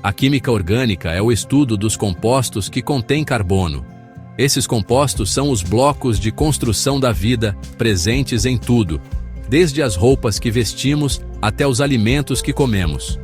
A química orgânica é o estudo dos compostos que contêm carbono. Esses compostos são os blocos de construção da vida, presentes em tudo, desde as roupas que vestimos até os alimentos que comemos.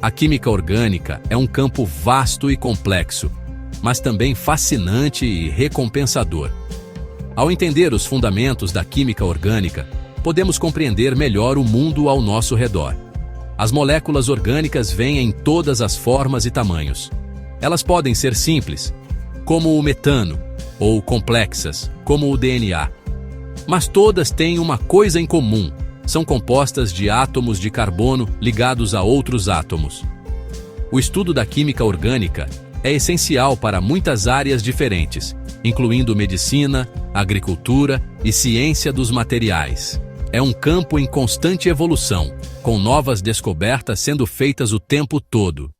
A química orgânica é um campo vasto e complexo, mas também fascinante e recompensador. Ao entender os fundamentos da química orgânica, podemos compreender melhor o mundo ao nosso redor. As moléculas orgânicas vêm em todas as formas e tamanhos. Elas podem ser simples, como o metano, ou complexas, como o DNA. Mas todas têm uma coisa em comum: são compostas de átomos de carbono ligados a outros átomos. O estudo da química orgânica é essencial para muitas áreas diferentes, incluindo medicina, agricultura e ciência dos materiais. É um campo em constante evolução, com novas descobertas sendo feitas o tempo todo.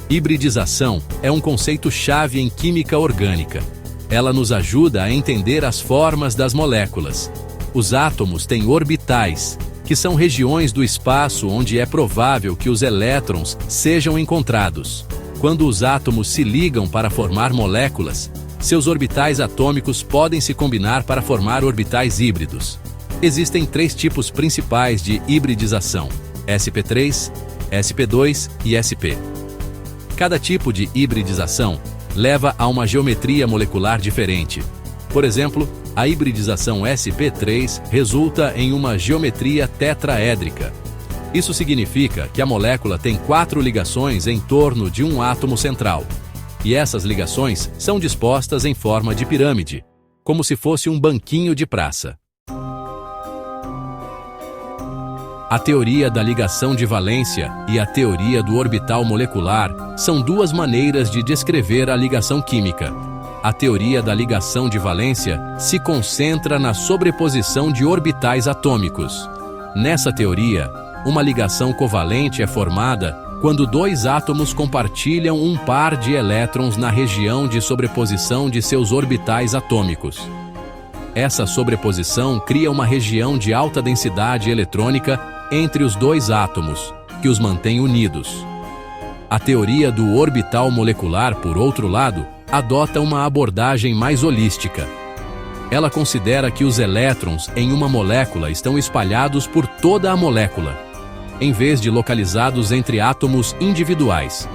Hibridização é um conceito-chave em química orgânica. Ela nos ajuda a entender as formas das moléculas. Os átomos têm orbitais, que são regiões do espaço onde é provável que os elétrons sejam encontrados. Quando os átomos se ligam para formar moléculas, seus orbitais atômicos podem se combinar para formar orbitais híbridos. Existem 3 tipos principais de hibridização: sp3, sp2 e sp. Cada tipo de hibridização leva a uma geometria molecular diferente. Por exemplo, a hibridização sp3 resulta em uma geometria tetraédrica. Isso significa que a molécula tem 4 ligações em torno de um átomo central. E essas ligações são dispostas em forma de pirâmide, como se fosse um banquinho de praça. A teoria da ligação de valência e a teoria do orbital molecular são 2 maneiras de descrever a ligação química. A teoria da ligação de valência se concentra na sobreposição de orbitais atômicos. Nessa teoria, uma ligação covalente é formada quando 2 átomos compartilham um par de elétrons na região de sobreposição de seus orbitais atômicos. Essa sobreposição cria uma região de alta densidade eletrônica entre os 2 átomos, que os mantém unidos. A teoria do orbital molecular, por outro lado, adota uma abordagem mais holística. Ela considera que os elétrons em uma molécula estão espalhados por toda a molécula, em vez de localizados entre átomos individuais.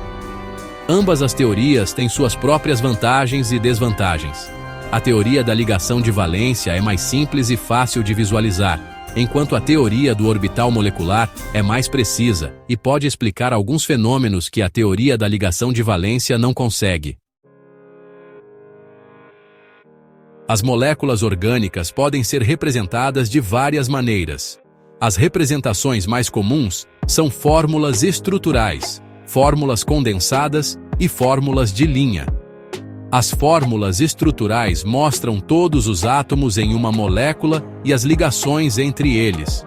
Ambas as teorias têm suas próprias vantagens e desvantagens. A teoria da ligação de valência é mais simples e fácil de visualizar, enquanto a teoria do orbital molecular é mais precisa e pode explicar alguns fenômenos que a teoria da ligação de valência não consegue. As moléculas orgânicas podem ser representadas de várias maneiras. As representações mais comuns são fórmulas estruturais, fórmulas condensadas e fórmulas de linha. As fórmulas estruturais mostram todos os átomos em uma molécula e as ligações entre eles.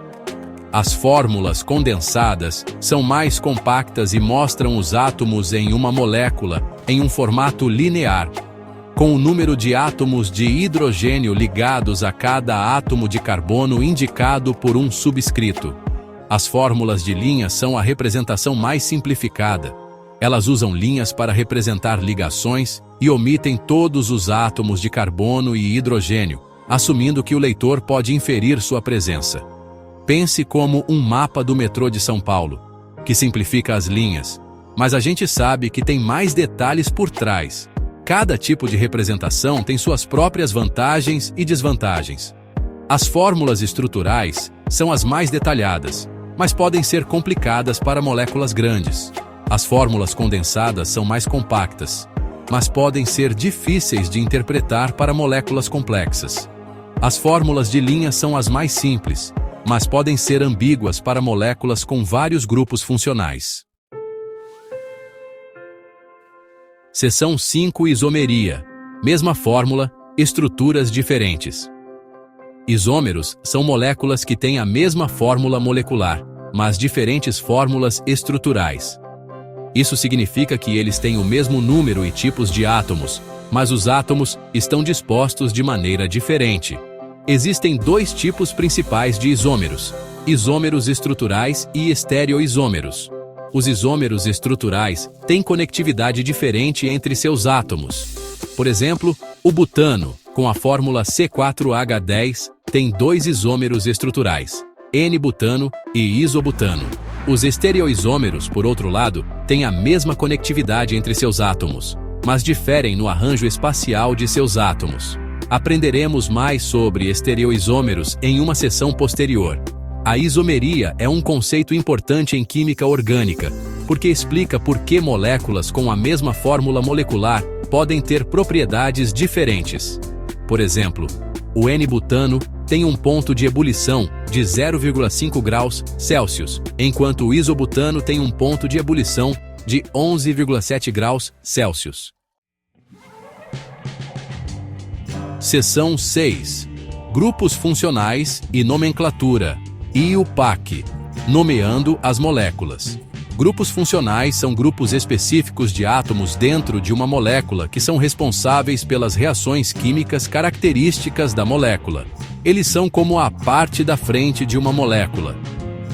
As fórmulas condensadas são mais compactas e mostram os átomos em uma molécula em um formato linear, com o número de átomos de hidrogênio ligados a cada átomo de carbono indicado por um subscrito. As fórmulas de linha são a representação mais simplificada. Elas usam linhas para representar ligações e omitem todos os átomos de carbono e hidrogênio, assumindo que o leitor pode inferir sua presença. Pense como um mapa do metrô de São Paulo, que simplifica as linhas, mas a gente sabe que tem mais detalhes por trás. Cada tipo de representação tem suas próprias vantagens e desvantagens. As fórmulas estruturais são as mais detalhadas, mas podem ser complicadas para moléculas grandes. As fórmulas condensadas são mais compactas, mas podem ser difíceis de interpretar para moléculas complexas. As fórmulas de linha são as mais simples, mas podem ser ambíguas para moléculas com vários grupos funcionais. Seção 5: Isomeria. Mesma fórmula, estruturas diferentes. Isômeros são moléculas que têm a mesma fórmula molecular, mas diferentes fórmulas estruturais. Isso significa que eles têm o mesmo número e tipos de átomos, mas os átomos estão dispostos de maneira diferente. Existem 2 tipos principais de isômeros: Isômeros estruturais e estereoisômeros. Os isômeros estruturais têm conectividade diferente entre seus átomos. Por exemplo, o butano, com a fórmula C4H10, tem 2 isômeros estruturais, N-butano e isobutano. Os estereoisômeros, por outro lado, têm a mesma conectividade entre seus átomos, mas diferem no arranjo espacial de seus átomos. Aprenderemos mais sobre estereoisômeros em uma sessão posterior. A isomeria é um conceito importante em química orgânica, porque explica por que moléculas com a mesma fórmula molecular podem ter propriedades diferentes. Por exemplo, o N-butano tem um ponto de ebulição de 0,5 graus Celsius, enquanto o isobutano tem um ponto de ebulição de 11,7 graus Celsius. Seção 6. Grupos funcionais e nomenclatura. IUPAC. Nomeando as moléculas. Grupos funcionais são grupos específicos de átomos dentro de uma molécula que são responsáveis pelas reações químicas características da molécula. Eles são como a parte da frente de uma molécula.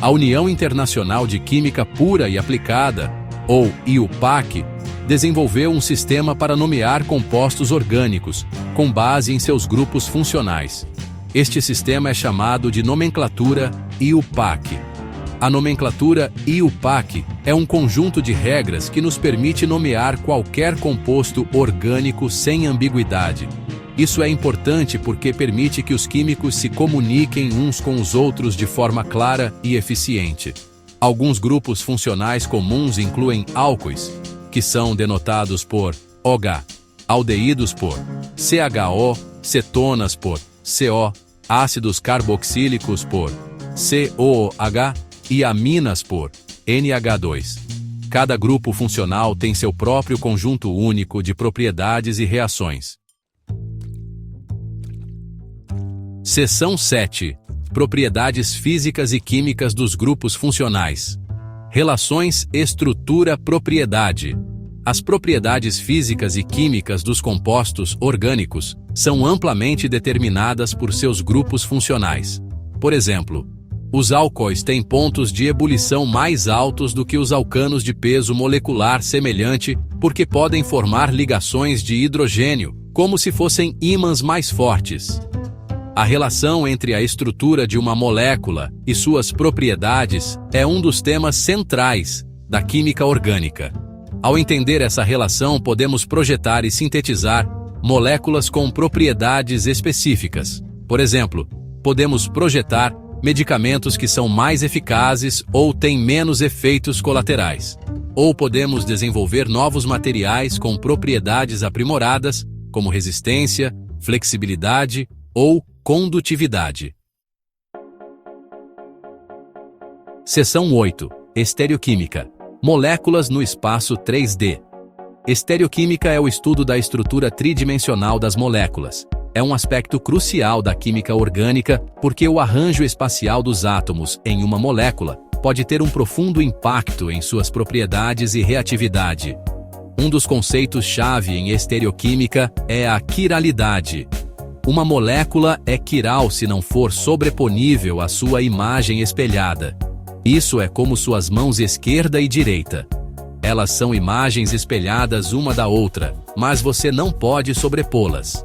A União Internacional de Química Pura e Aplicada, ou IUPAC, desenvolveu um sistema para nomear compostos orgânicos, com base em seus grupos funcionais. Este sistema é chamado de nomenclatura IUPAC. A nomenclatura IUPAC é um conjunto de regras que nos permite nomear qualquer composto orgânico sem ambiguidade. Isso é importante porque permite que os químicos se comuniquem uns com os outros de forma clara e eficiente. Alguns grupos funcionais comuns incluem álcoois, que são denotados por OH, aldeídos por CHO, cetonas por CO, ácidos carboxílicos por COOH e aminas por NH2. Cada grupo funcional tem seu próprio conjunto único de propriedades e reações. Seção 7. Propriedades físicas e químicas dos grupos funcionais. Relações estrutura-propriedade. As propriedades físicas e químicas dos compostos orgânicos são amplamente determinadas por seus grupos funcionais. Por exemplo, os álcoois têm pontos de ebulição mais altos do que os alcanos de peso molecular semelhante porque podem formar ligações de hidrogênio, como se fossem ímãs mais fortes. A relação entre a estrutura de uma molécula e suas propriedades é um dos temas centrais da química orgânica. Ao entender essa relação, podemos projetar e sintetizar moléculas com propriedades específicas. Por exemplo, podemos projetar medicamentos que são mais eficazes ou têm menos efeitos colaterais. Ou podemos desenvolver novos materiais com propriedades aprimoradas, como resistência, flexibilidade ou condutividade. Seção 8. Estereoquímica. Moléculas no espaço 3D. Estereoquímica é o estudo da estrutura tridimensional das moléculas. É um aspecto crucial da química orgânica porque o arranjo espacial dos átomos em uma molécula pode ter um profundo impacto em suas propriedades e reatividade. Um dos conceitos-chave em estereoquímica é a quiralidade. Uma molécula é quiral se não for sobreponível à sua imagem espelhada. Isso é como suas mãos esquerda e direita. Elas são imagens espelhadas uma da outra, mas você não pode sobrepô-las.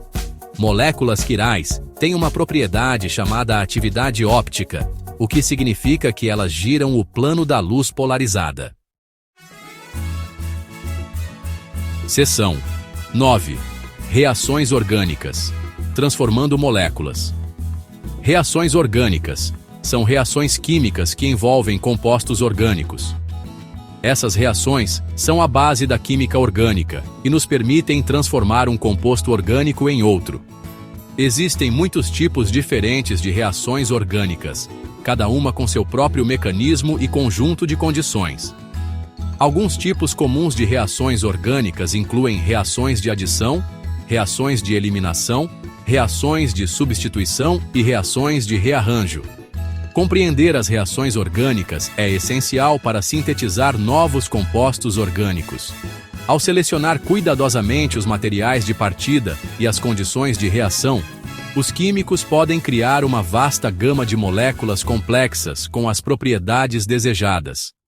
Moléculas quirais têm uma propriedade chamada atividade óptica, o que significa que elas giram o plano da luz polarizada. Seção 9. Reações orgânicas. Transformando moléculas. Reações orgânicas são reações químicas que envolvem compostos orgânicos. Essas reações são a base da química orgânica e nos permitem transformar um composto orgânico em outro. Existem muitos tipos diferentes de reações orgânicas, cada uma com seu próprio mecanismo e conjunto de condições. Alguns tipos comuns de reações orgânicas incluem reações de adição, reações de eliminação, reações de substituição e reações de rearranjo. Compreender as reações orgânicas é essencial para sintetizar novos compostos orgânicos. Ao selecionar cuidadosamente os materiais de partida e as condições de reação, Os químicos podem criar uma vasta gama de moléculas complexas com as propriedades desejadas.